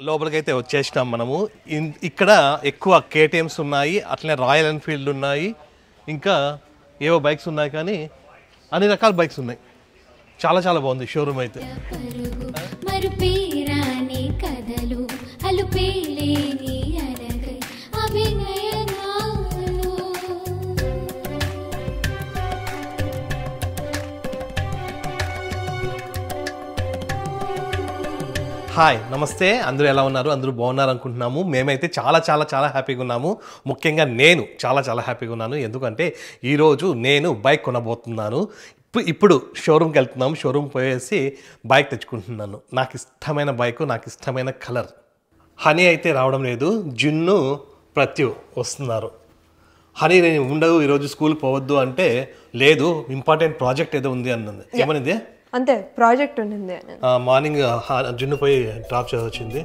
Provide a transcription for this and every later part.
లోపలికైతే వచ్చేసినాం మనము. ఇక్కడ ఎక్కువ కేటీఎమ్స్ ఉన్నాయి, అట్లనే రాయల్ ఎన్ఫీల్డ్ ఉన్నాయి, ఇంకా ఏవో బైక్స్ ఉన్నాయి, కానీ అన్ని రకాల బైక్స్ ఉన్నాయి. చాలా చాలా బాగుంది షోరూమ్ అయితే. హాయ్, నమస్తే. అందరూ ఎలా ఉన్నారు? అందరూ బాగున్నారు అనుకుంటున్నాము. మేమైతే చాలా చాలా చాలా హ్యాపీగా ఉన్నాము. ముఖ్యంగా నేను చాలా చాలా హ్యాపీగా ఉన్నాను. ఎందుకంటే ఈరోజు నేను బైక్ కొనబోతున్నాను. ఇప్పుడు షోరూమ్కి వెళ్తున్నాము. షోరూమ్ పోయేసి బైక్ తెచ్చుకుంటున్నాను. నాకు ఇష్టమైన బైక్, నాకు ఇష్టమైన కలర్. హనీ అయితే రావడం లేదు, జున్ను ప్రత్యు వస్తున్నారు. హనీ నేను ఉండవు, ఈరోజు స్కూల్ పోవద్దు అంటే లేదు, ఇంపార్టెంట్ ప్రాజెక్ట్ ఏదో ఉంది అన్నది. ఏమనింది? అంతే, ప్రాజెక్ట్ ఉండింది. మార్నింగ్ జున్ను పోయి డ్రాప్ చేయవచ్చింది.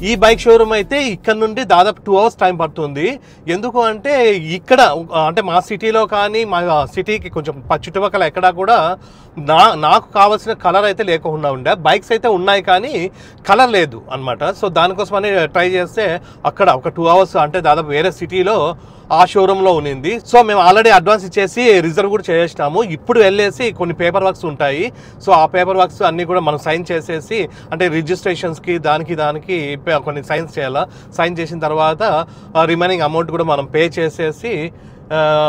ఈ బైక్ షోరూమ్ అయితే ఇక్కడ నుండి దాదాపు 2 hours టైం పడుతుంది. ఎందుకు అంటే ఇక్కడ అంటే మా సిటీలో కానీ మా సిటీకి కొంచెం చుట్టుపక్కల ఎక్కడా కూడా నాకు కావాల్సిన కలర్ అయితే లేకుండా ఉండే. బైక్స్ అయితే ఉన్నాయి కానీ కలర్ లేదు అనమాట. సో దానికోసమని ట్రై చేస్తే అక్కడ ఒక 2 hours అంటే దాదాపు వేరే సిటీలో ఆ షోరూంలో ఉన్నింది. సో మేము ఆల్రెడీ అడ్వాన్స్ ఇచ్చేసి రిజర్వ్ కూడా చేసేసినాము. ఇప్పుడు వెళ్ళేసి కొన్ని పేపర్ వర్క్స్ ఉంటాయి. సో ఆ పేపర్ వర్క్స్ అన్నీ కూడా మనం సైన్ చేసేసి, అంటే రిజిస్ట్రేషన్స్కి దానికి కొన్ని సైన్స్ చేయాలా. సైన్ చేసిన తర్వాత రిమైనింగ్ అమౌంట్ కూడా మనం పే చేసేసి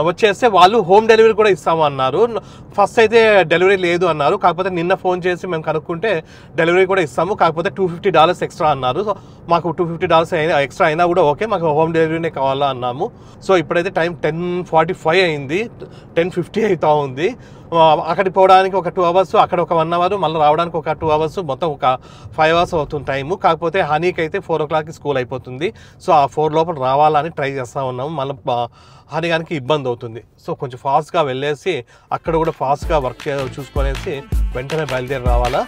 వచ్చేస్తే వాళ్ళు హోమ్ డెలివరీ కూడా ఇస్తాము అన్నారు. ఫస్ట్ అయితే డెలివరీ లేదు అన్నారు. కాకపోతే నిన్న ఫోన్ చేసి మేము కనుక్కుంటే డెలివరీ కూడా ఇస్తాము, కాకపోతే $250 ఎక్స్ట్రా అన్నారు. సో మాకు $250 ఎక్స్ట్రా అయినా కూడా ఓకే, మాకు హోమ్ డెలివరీనే కావాలా అన్నాము. సో ఇప్పుడైతే టైం 10:45 అయింది, 10:50 అవుతా ఉంది. అక్కడికి పోవడానికి ఒక 2 hours, అక్కడ ఒక 1 hour, మళ్ళీ రావడానికి ఒక 2 hours, మొత్తం ఒక 5 hours అవుతుంది టైము. కాకపోతే హనీకి అయితే 4 o'clockకి స్కూల్ అయిపోతుంది. సో ఆ 4 లోపల రావాలని ట్రై చేస్తూ ఉన్నాము. మళ్ళీ హనీ గానికి ఇబ్బంది అవుతుంది. సో కొంచెం ఫాస్ట్గా వెళ్ళేసి అక్కడ కూడా ఫాస్ట్గా వర్క్ చూసుకొనేసి వెంటనే బయలుదేరి రావాలా.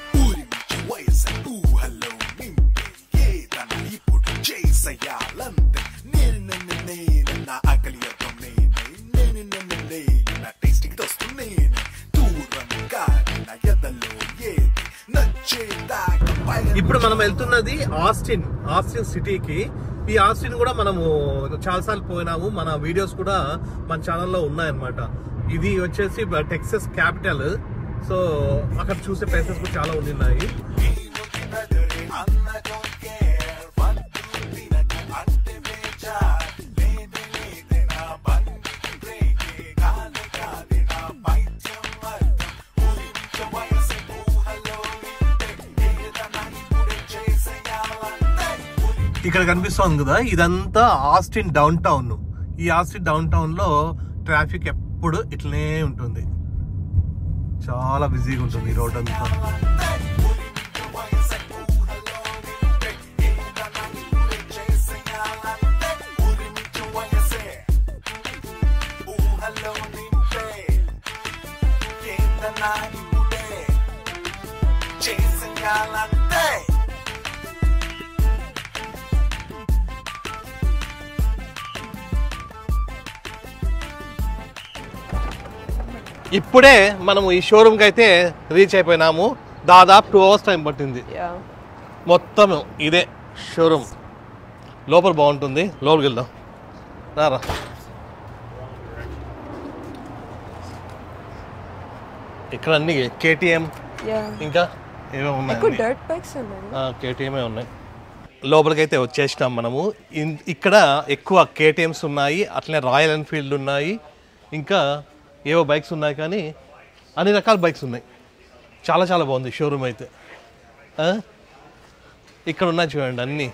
ఇప్పుడు మనం వెళ్తున్నది ఆస్టిన్ సిటీకి. ఈ ఆస్టిన్ కూడా మనము చాలాసార్లు పోయినాము, మన వీడియోస్ కూడా మన ఛానల్లో ఉన్నాయన్నమాట. ఇది వచ్చేసి టెక్సస్ క్యాపిటల్. సో అక్కడ చూసే ప్లేసెస్ కూడా చాలా ఉన్నాయి. ఇక్కడ కనిపిస్తుంది కదా, ఇదంతా ఆస్టిన్ డౌన్ టౌన్. ఈ ఆస్టిన్ డౌన్ టౌన్ లో ట్రాఫిక్ ఎప్పుడు ఇట్లనే ఉంటుంది, చాలా బిజీగా ఉంటుంది ఈ రోడ్ అంతా. ఇప్పుడే మనము ఈ షోరూమ్కి అయితే రీచ్ అయిపోయినాము. దాదాపు 2 hours టైం పట్టింది. మొత్తం ఇదే షోరూమ్. లోపల బాగుంటుంది, లోపలికి వెళ్దాం రా. ఇక్కడ అన్ని కేటీఎం ఇంకా ఏమో ఉన్నాయి, కేటీఎమే ఉన్నాయి. లోపలికైతే వచ్చేసినాం మనము. ఇక్కడ ఎక్కువ కేటీఎమ్స్ ఉన్నాయి, అట్లనే రాయల్ ఎన్ఫీల్డ్ ఉన్నాయి, ఇంకా ఏవో బైక్స్ ఉన్నాయి, కానీ అన్ని రకాల బైక్స్ ఉన్నాయి. చాలా చాలా బాగుంది షోరూమ్ అయితే. ఇక్కడ ఉన్నాయి చూడండి అన్నీ.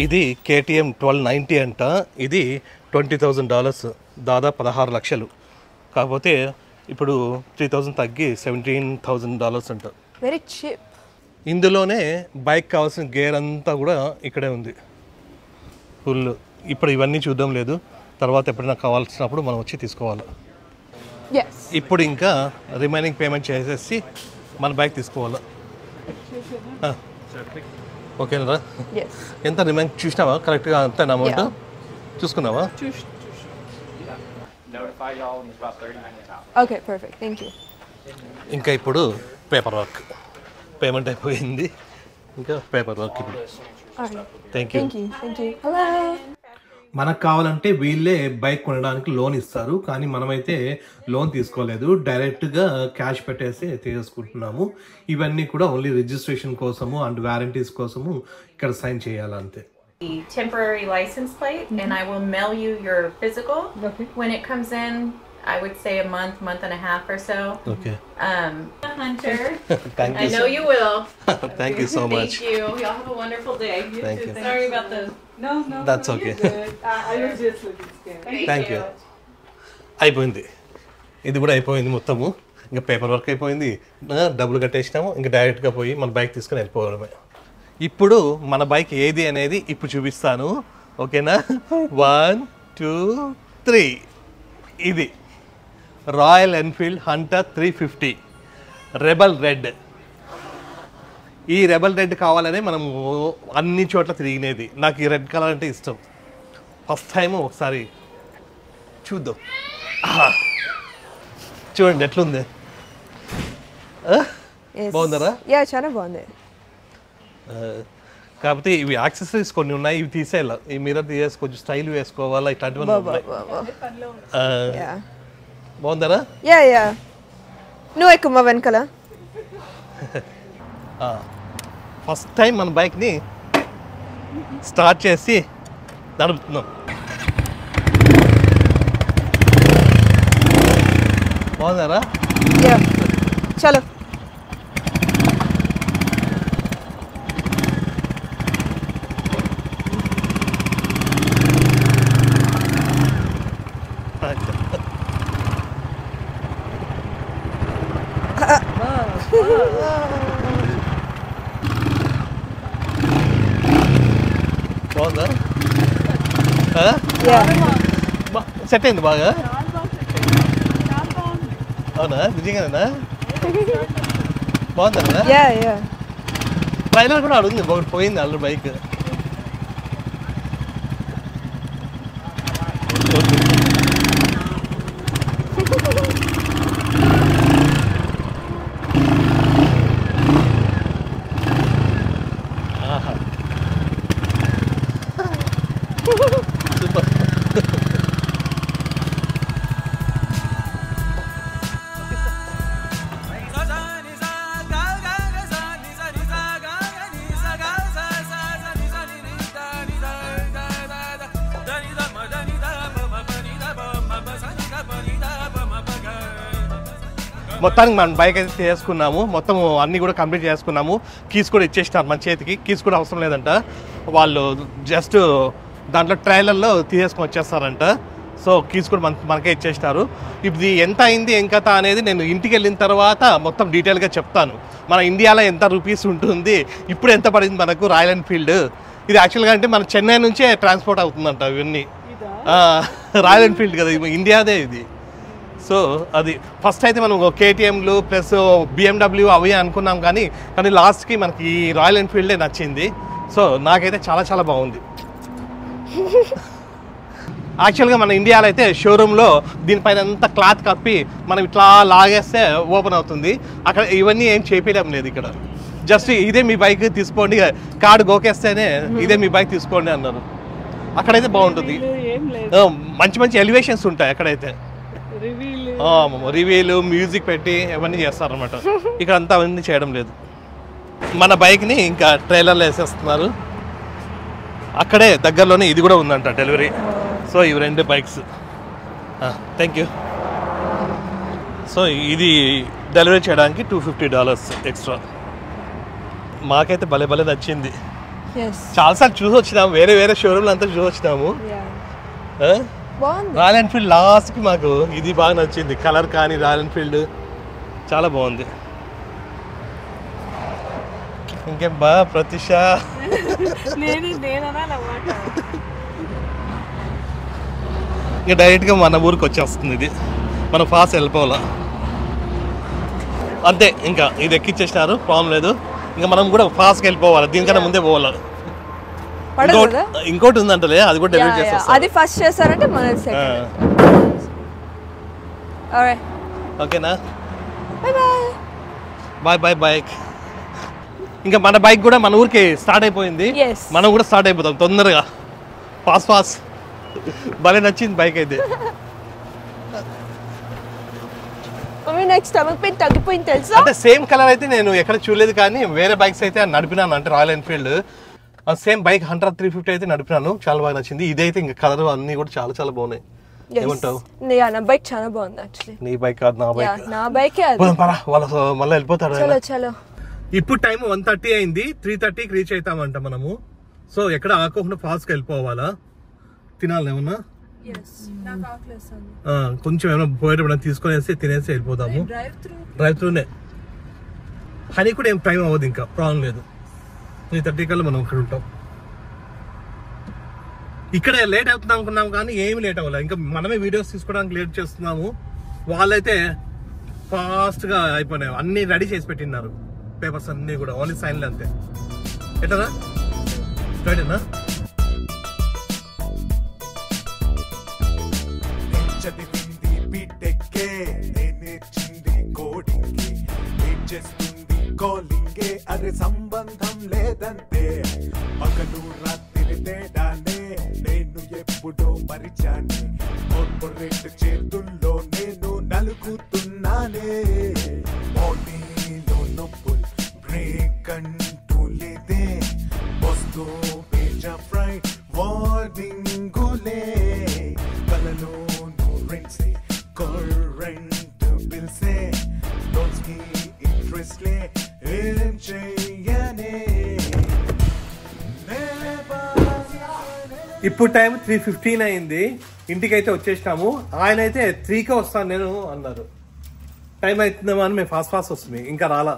ఇది KTM 1290 అంట. ఇది $20,000, దాదాపు 16 లక్షలు. కాకపోతే ఇప్పుడు 3,000 తగ్గి $17,000 అంట. Very cheap. ఇందులోనే బైక్ కావాల్సిన గేర్ అంతా కూడా ఇక్కడే ఉంది ఫుల్. ఇప్పుడు ఇవన్నీ చూద్దాం లేదు, తర్వాత ఎప్పుడైనా కావాల్సినప్పుడు మనం వచ్చి తీసుకోవాలి. ఇప్పుడు ఇంకా రిమైనింగ్ పేమెంట్ చేసేసి మన బైక్ తీసుకోవాలి. ఓకేనా? ఎంత రిమైనింగ్ చూసినావా? కరెక్ట్గా అంత అమౌంట్ చూసుకున్నావా? Okay, perfect, thank you. ఇంకా ఇప్పుడు పేపర్ వర్క్, పేమెంట్ అయిపోయింది, ఇంకా పేపర్ వర్క్ ఇప్పుడు. Thank you. హలో. మనకు కావాలంటే వీళ్ళే బైక్ కొనడానికి లోన్ ఇస్తారు, కానీ మనమైతే లోన్ తీసుకోలేదు, డైరెక్ట్గా క్యాష్ పెట్టేసి తీసుకుంటున్నాము. ఇవన్నీ కూడా ఓన్లీ రిజిస్ట్రేషన్ కోసము అండ్ వారంటీస్ కోసము ఇక్కడ sign చేయాలంతే. The temporary license plate, and I will mail you your physical when it comes in. I would say a month and a half or so. Okay. Hunter. Thank you. I know you will. Thank you so much. Thank you. Y'all have a wonderful day. Thank you. Sorry about the. No. That's okay. I was just looking scared. Thank you. అయిపోయింది, ఇది కూడా అయిపోయింది మొత్తము. ఇంకా paper work అయిపోయింది, డబ్బులు కట్టేసినాము, ఇంకా డైరెక్ట్గా పోయి మన బైక్ తీసుకుని వెళ్ళిపోవడమే. ఇప్పుడు మన బైక్ ఏది అనేది ఇప్పుడు చూపిస్తాను, ఓకేనా? 1 2 3. ఇది royal Enfield Hunter 350 rebel red. ఈ రెబల్ రెడ్ కావాలనే మనము అన్ని చోట్ల తిరిగినది. నాకు ఈ రెడ్ కలర్ అంటే ఇష్టం. ఫస్ట్ టైం ఒకసారి చూద్దాం. చూడండి ఎట్లుంది, బాగుందరా? చాలా బాగుంది. కాకపోతే ఇవి యాక్సెసరీస్ కొన్ని ఉన్నాయి, ఇవి తీసేయాలి. ఈ మిర్రర్ తీసేసి కొంచెం స్టైల్ వేసుకోవాలా, ఇట్లాంటివన్నీ ఉన్నాయి. బాగుందరా? నువ్వు ఎక్కువ వెనకాల. ఫస్ట్ టైం మన బైక్ని స్టార్ట్ చేసి నడుపుతున్నాం. బాగుందరా? చలో. బాగుందా? సెట్ అయింది బాగా. అవునా? నిజంగానేనా? బాగుందా? ట్రైలర్ కూడా అడుగుంది, ఒకటి పోయింది ఆల్రెడీ బైక్. మొత్తానికి మనం బైక్ అయితే చేసుకున్నాము, మొత్తం అన్నీ కూడా కంప్లీట్ చేసుకున్నాము. కీస్ కూడా ఇచ్చేసినారు మన చేతికి. కీస్ కూడా అవసరం లేదంట, వాళ్ళు జస్ట్ దాంట్లో ట్రైలర్లో తీసేసుకొని వచ్చేస్తారంట. సో కీస్ కూడా మనకే ఇచ్చేస్తారు. ఇది ఎంత అయింది ఏం కథ అనేది నేను ఇంటికి వెళ్ళిన తర్వాత మొత్తం డీటెయిల్గా చెప్తాను. మన ఇండియాలో ఎంత రూపీస్ ఉంటుంది, ఇప్పుడు ఎంత పడింది మనకు రాయల్ ఎన్ఫీల్డ్. ఇది యాక్చువల్గా అంటే మన చెన్నై నుంచే ట్రాన్స్పోర్ట్ అవుతుందంట ఇవన్నీ. రాయల్ ఎన్ఫీల్డ్ కదా, ఇండియాదే ఇది. సో అది ఫస్ట్ అయితే మనం కేటీఎంలు ప్లస్ బిఎండబ్ల్యూ అవి అనుకున్నాం, కానీ లాస్ట్కి మనకి ఈ రాయల్ ఎన్ఫీల్డే నచ్చింది. సో నాకైతే చాలా చాలా బాగుంది. యాక్చువల్గా మన ఇండియాలో అయితే షోరూంలో దీనిపైన అంతా క్లాత్ కప్పి మనం ఇట్లా లాగేస్తే ఓపెన్ అవుతుంది. అక్కడ ఇవన్నీ ఏం చేపించడం లేదు. ఇక్కడ జస్ట్ ఇదే మీ బైక్ తీసుకోండి, కార్డు గోకేస్తేనే ఇదే మీ బైక్ తీసుకోండి అన్నారు. అక్కడైతే బాగుంటుంది, మంచి మంచి ఎలివేషన్స్ ఉంటాయి అక్కడైతే. రివ్యూలు మ్యూజిక్ పెట్టి అవన్నీ చేస్తారనమాట. ఇక్కడ అంతా అవన్నీ చేయడం లేదు. మన బైక్ని ఇంకా ట్రైలర్లో వేసేస్తున్నారు. అక్కడే దగ్గరలోనే ఇది కూడా ఉందంట డెలివరీ. సో ఇవి 2 బైక్స్. Thank you. సో ఇది డెలివరీ చేయడానికి $250 ఎక్స్ట్రా. మాకైతే భలే భలే నచ్చింది. చాలాసార్లు చూసి వచ్చినాము, వేరే వేరే షోరూమ్లు అంతా చూసి వచ్చినాము. రాయల్ ఎన్ఫీల్డ్ లాస్ట్కి మాకు ఇది బాగా నచ్చింది. కలర్ కానీ రాయల్ ఎన్ఫీల్డ్ చాలా బాగుంది. ఇంకేం బా ప్రతిష ఇక డైరెక్ట్గా మన ఊరికి వచ్చేస్తుంది ఇది. మనం ఫాస్ట్ వెళ్ళిపోవాలా అంతే. ఇంకా ఇది ఎక్కిచ్చేసినారు, ప్రాబ్లం లేదు. ఇంకా మనం కూడా ఫాస్ట్గా వెళ్ళిపోవాలి, దీనికన్నా ముందే పోవాలి. ఇంకోటి ఉందంటలే, అది కూడా డెలివరీ చేస్తారు. అది ఫస్ట్ చేస్తారంటే మన సెకండ్. ఓకేనా, బాయ్ బాయ్ బైక్. ఇంకా మన బైక్ కూడా మన ఊరికి స్టార్ట్ అయిపోయింది. మనం కూడా స్టార్ట్ అయిపోతాం తొందరగా, ఫాస్ట్ ఫాస్ట్. భలే నచ్చింది బైక్ అయితే. నెక్స్ట్ స్టమక్ పెయిన్ తగ్గిపోయింది తెలుసా? అంటే సేమ్ కలర్ అయితే నేను ఎక్కడ చూడలేదు, కానీ వేరే బైక్స్ అయితే నడిపినాను. అంటే రాయల్ ఎన్ఫీల్డ్ సేమ్ బైక్ 100-350 అయితే నడిపినాను, చాలా బాగా నచ్చింది. ఇదైతే ఇంకా కలర్ అన్ని కూడా చాలా చాలా బాగున్నాయి. ఏమంటావు? నా బైక్ చాలా బాగుంది యాక్చువల్లీ. నీ బైక్ కాదు, నా బైక్. నా బైకే అది. వాళ్ళు మళ్ళీ వెళ్ళిపోతారు. చలో ఇప్పుడు టైం 1:30 అయింది, 3:30కి రీచ్ అవుతామంట మనము. సో ఎక్కడ ఆకోకుండా ఫాస్ట్గా వెళ్ళిపోవాలా. తినాలి ఏమన్నా, కొంచెం ఏమైనా పోయేటప్పుడు తీసుకునేసి తినేసి వెళ్ళిపోతాము. డ్రైవ్ త్రూనే. హనీ కూడా ఏం టైం అవ్వదు, ఇంకా ప్రాబ్లం లేదు. 3:30 కల్లా మనం ఇక్కడ ఉంటాం. ఇక్కడ లేట్ అవుతుంది అనుకున్నాం కానీ ఏమి లేట్ అవ్వలేదు. ఇంకా మనమే వీడియోస్ తీసుకోవడానికి లేట్ చేస్తున్నాము. వాళ్ళైతే ఫాస్ట్గా అయిపోయినాయి, అన్ని రెడీ చేసి పెట్టినారు. పేపర్స్ అన్ని కూడా, ఓన్లీ సైన్లు అంతే. ఎట్లా రైడేనా? చదివింది బీటెక్కే, నేర్చింది కోడింగే, చేస్తుంది కాలింగే, అరే సంబంధం లేదంటే. పగలు రాత్రి తేడానే నేను ఎప్పుడో మరిచానే, కార్పొరేట్ చేతుల్లో నేను నలుగుతున్నానే. బాడీలో నొప్పులు బ్రేక్ అంటూ లేదే, వస్తూ పేజా ఫ్రైడ్ వార్నింగులే, కలలో రెంట్సే కరెంట్ బిల్సే, లోన్స్కి ఇంట్రెస్ట్లే, ఏం చెయ్యనే. ఇప్పుడు టైం 3:15 అయింది, ఇంటికైతే వచ్చేసినాము. ఆయన అయితే 3కే వస్తాను నేను అన్నారు. టైం అవుతుందేమో అని మేము ఫాస్ట్ వస్తుంది, ఇంకా రాలా.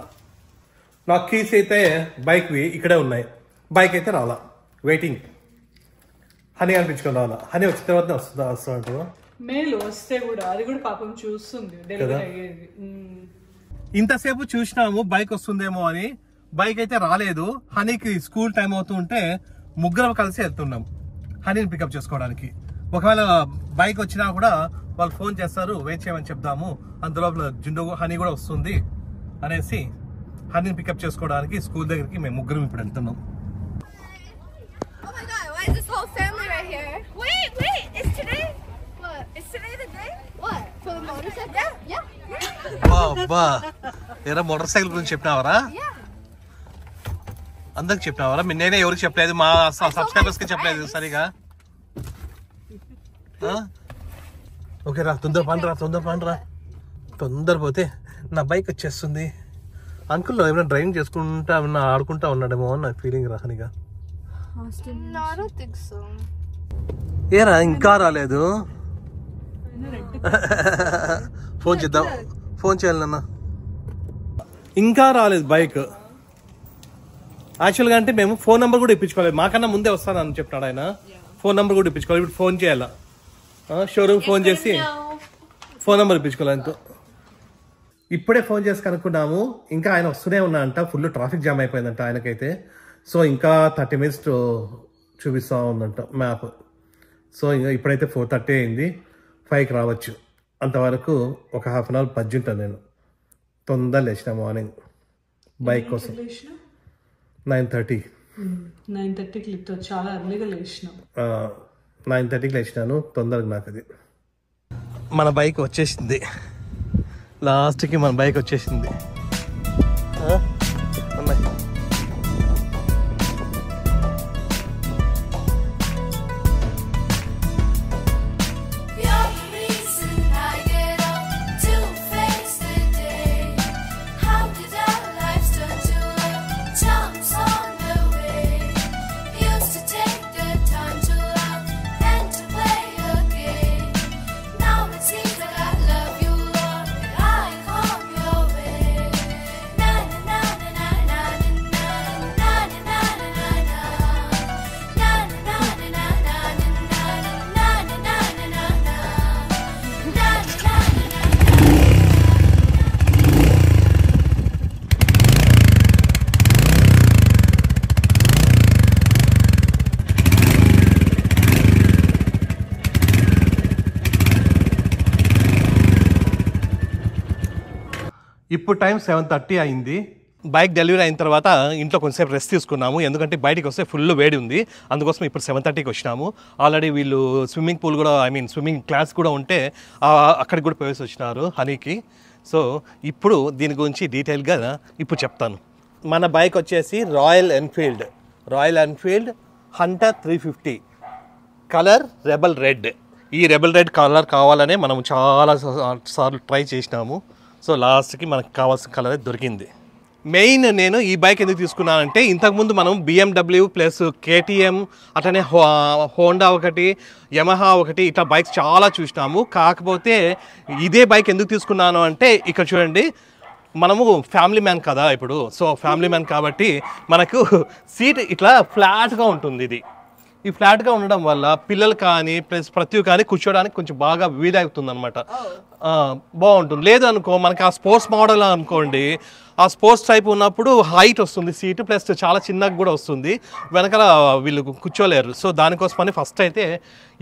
నాకు కీస్ అయితే బైక్వి ఇక్కడే ఉన్నాయి, బైక్ అయితే రాలా, వెయిటింగ్. హనీ అనిపించుకొని రావాలా. హనీ వచ్చిన తర్వాత వస్తుంటారు. మేలు వస్తే కూడా అది కూడా పాపం చూస్తుంది డెలివరీ అయ్యేది. ఇంతసేపు చూసినాము బైక్ వస్తుందేమో అని, బైక్ అయితే రాలేదు. హనీకి స్కూల్ టైం అవుతుంటే ముగ్గురం కలిసి వెళ్తున్నాం హనీని పికప్ చేసుకోవడానికి. ఒకవేళ బైక్ వచ్చినా కూడా వాళ్ళు ఫోన్ చేస్తారు, వెయిట్ చేయమని చెప్దాము. అందులోపల జిండు హనీ కూడా వస్తుంది అనేసి హనీని పికప్ చేసుకోవడానికి స్కూల్ దగ్గరికి మేము ముగ్గురం ఇప్పుడు వెళ్తున్నాం. Oh my god, why is this whole family right here? Wait, it's today? What? Is today the day? What? For the motorcycle? Yeah. అబ్బా ఏరా మోటార్ సైకిల్ గురించి చెప్పినావరా? అందరికి చెప్పినావరా? నేనే ఎవరికి చెప్పలేదు, మా సబ్స్క్రైబర్స్ కి చెప్పలేదు సరిగా. ఓకే రా, తొందర పండురా. తొందర పోతే నా బైక్ వచ్చేస్తుంది. అంకుల్ ఏమైనా డ్రైవింగ్ చేసుకుంటా ఏమన్నా ఆడుకుంటా ఉన్నాడేమో అని నాకు ఫీలింగ్ రా హనీగా. No, I don't think so. ఏరా ఇంకా రాలేదు? ఫోన్ చేద్దాం, ఫోన్ చేయాలి నాన్న. ఇంకా రాలేదు బైక్. యాక్చువల్గా అంటే మేము ఫోన్ నెంబర్ కూడా ఇప్పించుకోలేదు, మాకన్నా ముందే వస్తానని చెప్పినాడు ఆయన. ఫోన్ నెంబర్ కూడా ఇప్పించుకోవాలి. ఇప్పుడు ఫోన్ చేయాలా, షోరూమ్ ఫోన్ చేసి ఫోన్ నెంబర్ ఇప్పించుకోవాలి అంతా. ఇప్పుడే ఫోన్ చేసి కనుక్కున్నాము, ఇంకా ఆయన వస్తూనే ఉన్నాయంట. ఫుల్ ట్రాఫిక్ జామ్ అయిపోయిందంట ఆయనకైతే. సో ఇంకా 30 minutes చూపిస్తూ ఉందంట మ్యాప్. సో ఇంకా ఇప్పుడైతే 4:30 అయింది, 5కి రావచ్చు. అంతవరకు ఒక ½ an hour పజ్జి ఉంటాను నేను. తొందర లేచిన మార్నింగ్ బైక్ కోసం 9:30. 9:30కి చాలా అర్లీగా లేచినాం. 9:30కి లేచినాను తొందరగా. నాకు అది మన బైక్ వచ్చేసింది, లాస్ట్కి మన బైక్ వచ్చేసింది. ఇప్పుడు టైం 7:30 అయింది. బైక్ డెలివరీ అయిన తర్వాత ఇంట్లో కొంచెంసేపు రెస్ట్ తీసుకున్నాము, ఎందుకంటే బయటికి వస్తే ఫుల్ వేడి ఉంది. అందుకోసం ఇప్పుడు 7:30కి వచ్చినాము. ఆల్రెడీ వీళ్ళు స్విమ్మింగ్ పూల్ కూడా స్విమ్మింగ్ క్లాస్ కూడా ఉంటే అక్కడికి కూడా పోయేసి వచ్చినారు హనీకి. సో ఇప్పుడు దీని గురించి డీటెయిల్గా ఇప్పుడు చెప్తాను. మన బైక్ వచ్చేసి royal Enfield Hunter 350, colour rebel red. ఈ రెబల్ రెడ్ కలర్ కావాలనే మనం చాలా సార్లు ట్రై చేసినాము. సో లాస్ట్కి మనకు కావాల్సిన కలర్ దొరికింది. మెయిన్ నేను ఈ బైక్ ఎందుకు తీసుకున్నానంటే, ఇంతకుముందు మనం BMW ప్లస్ KTM అట్లనే హోండా ఒకటి, యమహా ఒకటి, ఇట్లా బైక్స్ చాలా చూసినాము. కాకపోతే ఇదే బైక్ ఎందుకు తీసుకున్నాను అంటే, ఇక్కడ చూడండి, మనము ఫ్యామిలీ మ్యాన్ కదా ఇప్పుడు. సో ఫ్యామిలీ మ్యాన్ కాబట్టి మనకు సీట్ ఇట్లా ఫ్లాట్గా ఉంటుంది. ఈ ఫ్లాట్గా ఉండడం వల్ల పిల్లలు కానీ ప్లస్ ప్రతి కానీ కూర్చోడానికి కొంచెం బాగా వీలవుతుంది అనమాట, బాగుంటుంది. లేదు అనుకో మనకి ఆ స్పోర్ట్స్ మోడల్ అనుకోండి, ఆ స్పోర్ట్స్ టైప్ ఉన్నప్పుడు హైట్ వస్తుంది సీటు, ప్లస్ చాలా చిన్నగా కూడా వస్తుంది, వెనకాల వీళ్ళు కూర్చోలేరు. సో దానికోసమని ఫస్ట్ అయితే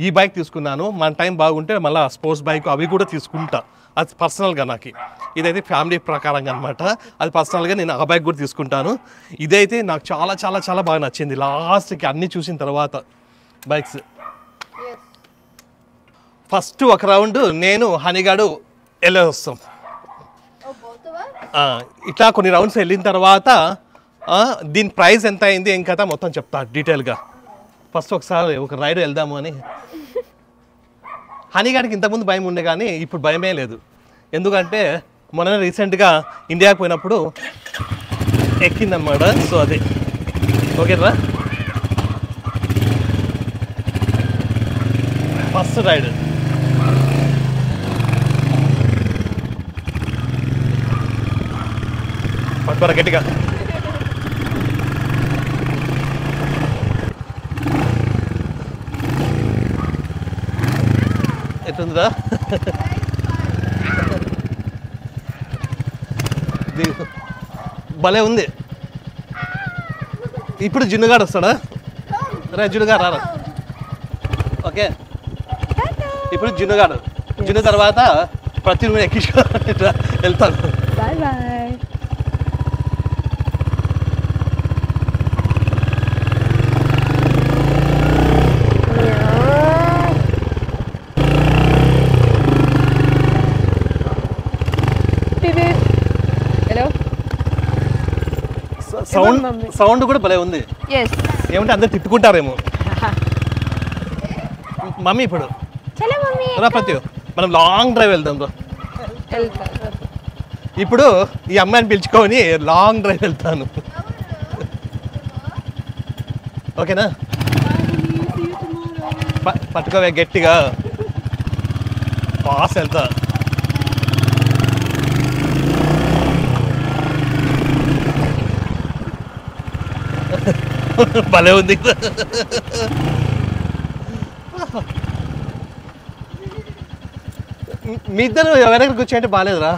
ఈ బైక్ తీసుకున్నాను. మన టైం బాగుంటే మళ్ళీ స్పోర్ట్స్ బైక్ అవి కూడా తీసుకుంటా, అది పర్సనల్గా నాకు. ఇదైతే ఫ్యామిలీ ప్రకారంగా అనమాట, అది పర్సనల్గా నేను ఆ బైక్ కూడా తీసుకుంటాను. ఇదైతే నాకు చాలా చాలా చాలా బాగా నచ్చింది లాస్ట్కి అన్నీ చూసిన తర్వాత బైక్స్. ఫస్ట్ ఒక రౌండ్ నేను హనీగాడు వెళ్ళే వస్తాం. ఇట్లా కొన్ని రౌండ్స్ వెళ్ళిన తర్వాత దీని ప్రైస్ ఎంత అయింది ఏం కదా మొత్తం చెప్తా డీటెయిల్గా. ఫస్ట్ ఒకసారి ఒక రైడ్ వెళ్దాము అని. హనీగాడికి ఇంతకుముందు భయం ఉండే కానీ ఇప్పుడు భయమే లేదు, ఎందుకంటే మొన్న రీసెంట్గా ఇండియాకి పోయినప్పుడు ఎక్కిందనమాట. సో అదే ఓకేరా ఫస్ట్ రైడ్. పట్టుకోరా గట్టిగా. ఎట్లుందిరా? భలే ఉంది. ఇప్పుడు జున్నుగాడు వస్తాడా? రే జున్నుగా రారా. ఓకే ఇప్పుడు జున్ను తర్వాత ప్రతి ఎక్కించుకో వెళ్తాను. Bye bye. సౌండ్ కూడా భలే ఉంది. ఏమంటే అందరు తిట్టుకుంటారేమో. మమ్మీ ఇప్పుడు రా ప్రతి మనం లాంగ్ డ్రైవ్ వెళ్దాం రా. ఇప్పుడు ఈ అమ్మాయిని పిలుచుకొని లాంగ్ డ్రైవ్ వెళ్తాను, ఓకేనా? పట్టుకోవే గట్టిగా, పాస్ వెళ్తా. భలే ఉంది. మీ ఇద్దరు వెనక కూర్చోంటే బాగాలేదురా,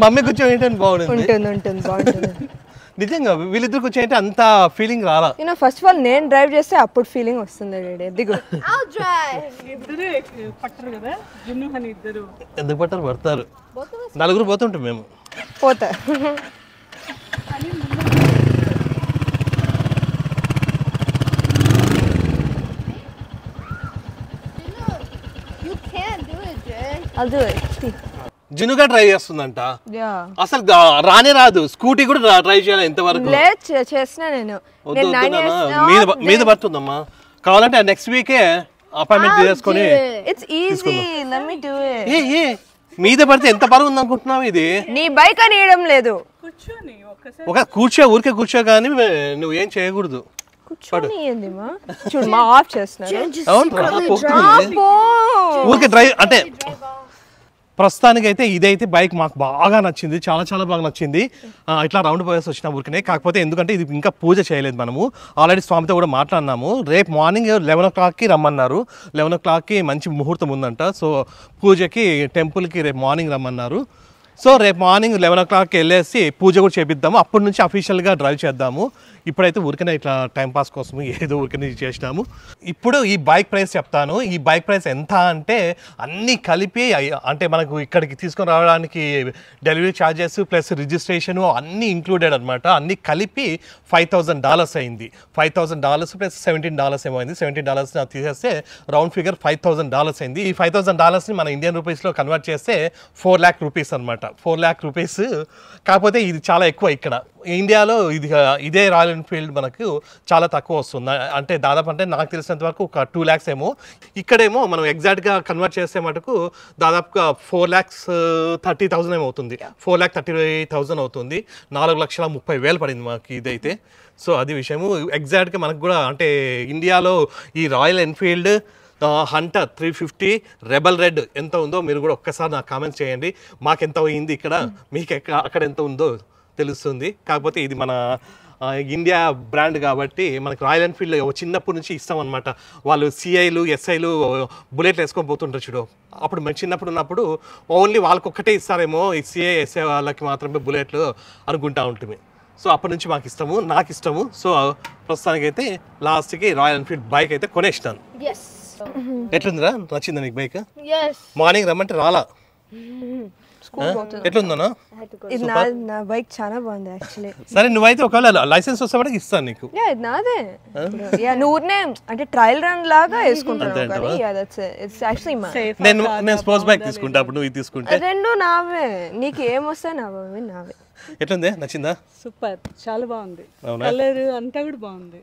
మమ్మీ కూర్చోంటే బాగుంటుంది. నిజంగా వీళ్ళిద్దరు కూర్చోంటే అంత ఫీలింగ్ రాలా. ఫస్ట్ ఆఫ్ ఆల్ నేను డ్రైవ్ చేస్తే అప్పుడు ఫీలింగ్ వస్తుంది. పట్టరు కదా జున్ను హనీ ఇద్దరు. ఎందుకు పట్టరు? పడతారు. నలుగురు పోతుంటాం మేము. పోతా. జునుగా డ్రైవ్ చేస్తుందంట. అసలు రానే రాదు, స్కూటీ కూడా డ్రైవ్ చేయాలి ఇంతవరకు. చేసిన నేను మీద పడుతుందమ్మా. కావాలంటే నెక్స్ట్ వీకే అపాయింట్మెంట్ తీసుకొని మీద పడితే ఎంత బరువు ఉంది అనుకుంటున్నావు? ఇది నీ బైక్ అని వేయడం లేదు, ఒక కూర్చో, ఊరికే కూర్చో, కానీ నువ్వు ఏం చేయకూడదు. చూడు మా ఆఫ్ చేస్తున్నారు. ఊరికే డ్రైవ్ అంటే ప్రస్తుతానికి అయితే ఇదైతే బైక్ మాకు బాగా నచ్చింది, చాలా చాలా బాగా నచ్చింది. ఇట్లా రౌండ్ పోయేసి వచ్చిన ఊరికనే. కాకపోతే ఎందుకంటే ఇది ఇంకా పూజ చేయలేదు మనము. ఆల్రెడీ స్వామితో కూడా మాట్లాడినాము. రేపు మార్నింగ్ 11 o'clockకి రమ్మన్నారు. 11 o'clockకి మంచి ముహూర్తం ఉందంట. సో పూజకి టెంపుల్కి రేపు మార్నింగ్ రమ్మన్నారు. సో రేపు మార్నింగ్ 11 o'clock వెళ్ళేసి పూజ కూడా చేపిద్దాము. అప్పటి నుంచి అఫీషియల్గా డ్రైవ్ చేద్దాము. ఇప్పుడైతే ఊరికనే ఇట్లా టైంపాస్ కోసం ఏదో ఊరికనే చేసినాము. ఇప్పుడు ఈ బైక్ ప్రైస్ చెప్తాను. ఈ బైక్ ప్రైస్ ఎంత అంటే అన్నీ కలిపి అంటే మనకు ఇక్కడికి తీసుకొని రావడానికి డెలివరీ ఛార్జెస్ ప్లస్ రిజిస్ట్రేషను అన్నీ ఇంక్లూడెడ్ అనమాట. అన్నీ కలిపి $5,000 అయింది. $5,000 ప్లస్ $17 ఏమో అయింది. $17 నాకు తీసేస్తే రౌండ్ ఫిగర్ $5,000 అయింది. ఈ $5,000ని మన ఇండియన్ రూపీస్లో కన్వర్ట్ చేస్తే 4 lakh rupees అనమాట. 4 lakh rupees. కాకపోతే ఇది చాలా ఎక్కువ. ఇక్కడ ఇండియాలో ఇదే రాయల్ ఎన్ఫీల్డ్ మనకు చాలా తక్కువ వస్తుంది. అంటే దాదాపు అంటే నాకు తెలిసినంత వరకు ఒక 2 lakhs ఏమో. ఇక్కడేమో మనం ఎగ్జాక్ట్గా కన్వర్ట్ చేస్తే మటుకు దాదాపుగా 4,30,000 ఏమో అవుతుంది. 4,30,000 అవుతుంది. 4,30,000 పడింది మాకు ఇదైతే. సో అది విషయము. ఎగ్జాక్ట్గా మనకు కూడా అంటే ఇండియాలో ఈ royal Enfield Hunter 350 rebel red ఎంత ఉందో మీరు కూడా ఒక్కసారి నాకు కామెంట్స్ చేయండి. మాకెంత అయింది ఇక్కడ, మీకు అక్కడ ఎంత ఉందో తెలుస్తుంది. కాకపోతే ఇది మన ఇండియా బ్రాండ్ కాబట్టి మనకు రాయల్ ఎన్ఫీల్డ్ చిన్నప్పటి నుంచి ఇస్తాం అనమాట. వాళ్ళు సిఐలు ఎస్ఐలు బుల్లెట్లు వేసుకొని పోతుంటారు చూడు. అప్పుడు మేము చిన్నప్పుడు ఉన్నప్పుడు ఓన్లీ వాళ్ళకి ఒక్కటే ఇస్తారేమో, ఈ సిఐ ఎస్ఐ వాళ్ళకి మాత్రమే బుల్లెట్లు అనుకుంటా ఉంటుంది. సో అప్పటి నుంచి మాకు ఇష్టము, నాకు ఇష్టము. సో ప్రస్తుతానికైతే లాస్ట్కి రాయల్ ఎన్ఫీల్డ్ బైక్ అయితే కొనేసినాను. ఎట్లుందిరా, నచ్చిందా నీకు బైక్? మార్నింగ్ రమ్మంటే రాలా. ఎట్లుందనా? నా బైక్ చాలా బాగుంది యాక్చువల్లీ. సరే నువ్వైతే ఒకవేళ లైసెన్స్ వస్తే కూడా ఇస్తాను నీకు. ఇది నాదే. నువ్వునే అంటే ట్రయల్ రన్ లాగా వేసుకుంటాను. నేను స్పోర్ట్స్ బైక్ తీసుకుంటా, అప్పుడు నువ్వు ఇది తీసుకుంటే. రెండు నావే. నీకు ఏమొస్తాయి నావే. ఎట్లుంది, నచ్చిందా? సూపర్, చాలా బాగుంది. కలర్ అంతా కూడా బాగుంది.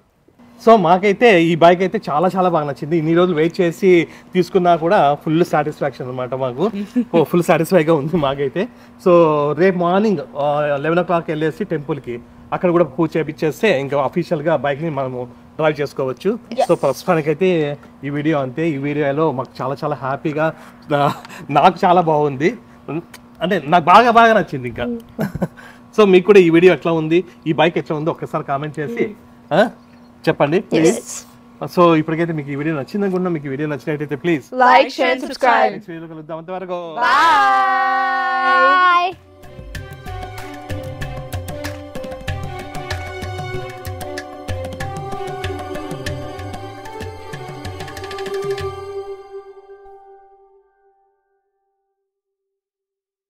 సో మాకైతే ఈ బైక్ అయితే చాలా చాలా బాగా నచ్చింది. ఇన్ని రోజులు వెయిట్ చేసి తీసుకున్నా కూడా ఫుల్ సాటిస్ఫాక్షన్ అనమాట. మాకు ఫుల్ సాటిస్ఫైగా ఉంది మాకైతే. సో రేపు మార్నింగ్ 11 o'clock వెళ్ళేసి టెంపుల్కి అక్కడ కూడా పూజ చేపించేస్తే ఇంకా అఫీషియల్గా బైక్ని మనము డ్రైవ్ చేసుకోవచ్చు. సో ప్రస్తుతానికైతే ఈ వీడియో అంతే. ఈ వీడియోలో మాకు చాలా చాలా హ్యాపీగా, నాకు చాలా బాగుంది. అంటే నాకు బాగా నచ్చింది ఇంకా. సో మీకు కూడా ఈ వీడియో ఎట్లా ఉంది, ఈ బైక్ ఎట్లా ఉందో ఒక్కసారి కామెంట్ చేసి చెప్పండి ప్లీజ్. సో ఇప్పటికైతే మీకు ఈ వీడియో నచ్చింది అనుకుంటున్నా. మీకు ఈ వీడియో నచ్చినట్టయితే ప్లీజ్ లైక్, షేర్, సబ్స్క్రైబ్. కలుద్దాం. అంతవరకు బాయ్.